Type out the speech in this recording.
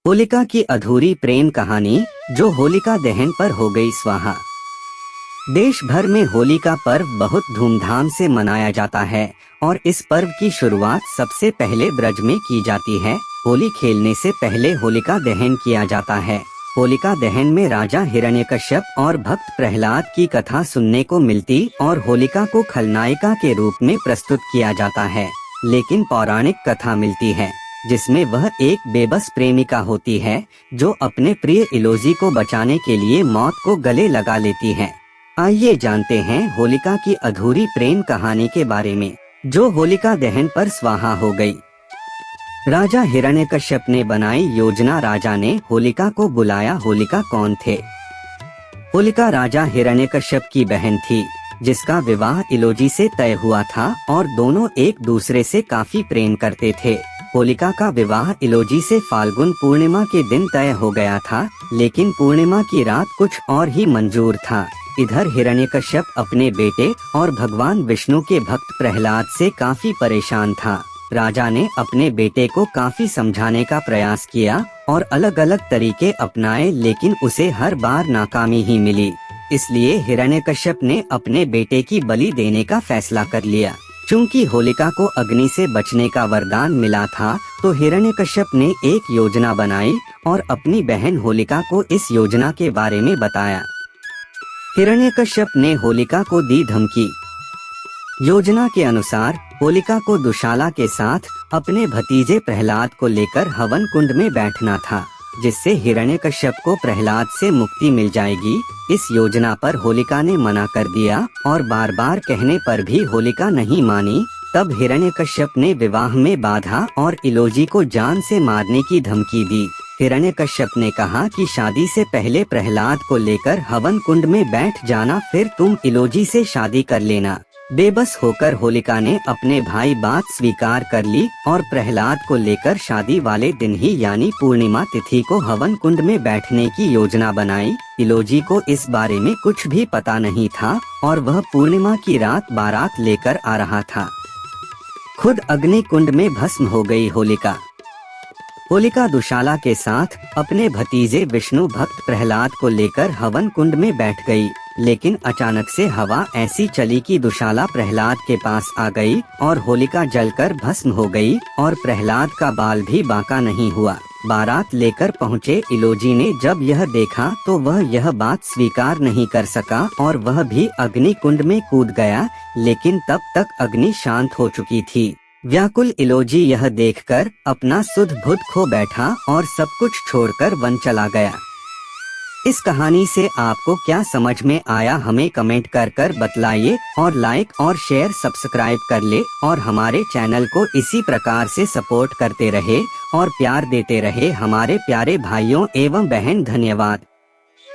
होलिका की अधूरी प्रेम कहानी, जो होलिका दहन पर हो गई स्वाहा। देश भर में होली का पर्व बहुत धूमधाम से मनाया जाता है और इस पर्व की शुरुआत सबसे पहले ब्रज में की जाती है। होली खेलने से पहले होलिका दहन किया जाता है। होलिका दहन में राजा हिरण्यकश्यप और भक्त प्रहलाद की कथा सुनने को मिलती और होलिका को खलनायिका के रूप में प्रस्तुत किया जाता है। लेकिन पौराणिक कथा मिलती है जिसमें वह एक बेबस प्रेमिका होती है जो अपने प्रिय इलोजी को बचाने के लिए मौत को गले लगा लेती है। आइए जानते हैं होलिका की अधूरी प्रेम कहानी के बारे में, जो होलिका दहन पर स्वाहा हो गई। राजा हिरण्यकश्यप ने बनाई योजना। राजा ने होलिका को बुलाया। होलिका कौन थे? होलिका राजा हिरण्यकश्यप की बहन थी जिसका विवाह इलोजी से तय हुआ था और दोनों एक दूसरे से काफी प्रेम करते थे। होलिका का विवाह इलोजी से फाल्गुन पूर्णिमा के दिन तय हो गया था, लेकिन पूर्णिमा की रात कुछ और ही मंजूर था। इधर हिरण्यकश्यप अपने बेटे और भगवान विष्णु के भक्त प्रहलाद से काफी परेशान था। राजा ने अपने बेटे को काफी समझाने का प्रयास किया और अलग अलग तरीके अपनाए, लेकिन उसे हर बार नाकामी ही मिली। इसलिए हिरण्यकश्यप ने अपने बेटे की बलि देने का फैसला कर लिया। चूंकि होलिका को अग्नि से बचने का वरदान मिला था, तो हिरण्यकश्यप ने एक योजना बनाई और अपनी बहन होलिका को इस योजना के बारे में बताया। हिरण्यकश्यप ने होलिका को दी धमकी। योजना के अनुसार होलिका को दुशाला के साथ अपने भतीजे प्रहलाद को लेकर हवन कुंड में बैठना था, जिससे हिरण्यकश्यप को प्रहलाद से मुक्ति मिल जाएगी। इस योजना पर होलिका ने मना कर दिया और बार बार कहने पर भी होलिका नहीं मानी। तब हिरण्यकश्यप ने विवाह में बाधा और इलोजी को जान से मारने की धमकी दी। हिरण्यकश्यप ने कहा कि शादी से पहले प्रहलाद को लेकर हवन कुंड में बैठ जाना, फिर तुम इलोजी से शादी कर लेना। बेबस होकर होलिका ने अपने भाई बात स्वीकार कर ली और प्रहलाद को लेकर शादी वाले दिन ही यानी पूर्णिमा तिथि को हवन कुंड में बैठने की योजना बनाई। इलोजी को इस बारे में कुछ भी पता नहीं था और वह पूर्णिमा की रात बारात लेकर आ रहा था। खुद अग्नि कुंड में भस्म हो गई होलिका। होलिका दुशाला के साथ अपने भतीजे विष्णु भक्त प्रहलाद को लेकर हवन कुंड में बैठ गई, लेकिन अचानक से हवा ऐसी चली कि दुशाला प्रहलाद के पास आ गई और होलिका जलकर भस्म हो गई और प्रहलाद का बाल भी बांका नहीं हुआ। बारात लेकर पहुँचे इलोजी ने जब यह देखा तो वह यह बात स्वीकार नहीं कर सका और वह भी अग्नि कुंड में कूद गया, लेकिन तब तक अग्नि शांत हो चुकी थी। व्याकुल इलोजी यह देखकर अपना सुध बुध खो बैठा और सब कुछ छोड़कर वन चला गया। इस कहानी से आपको क्या समझ में आया, हमें कमेंट कर बतलाइए और लाइक और शेयर सब्सक्राइब कर ले और हमारे चैनल को इसी प्रकार से सपोर्ट करते रहे और प्यार देते रहे हमारे प्यारे भाइयों एवं बहन। धन्यवाद।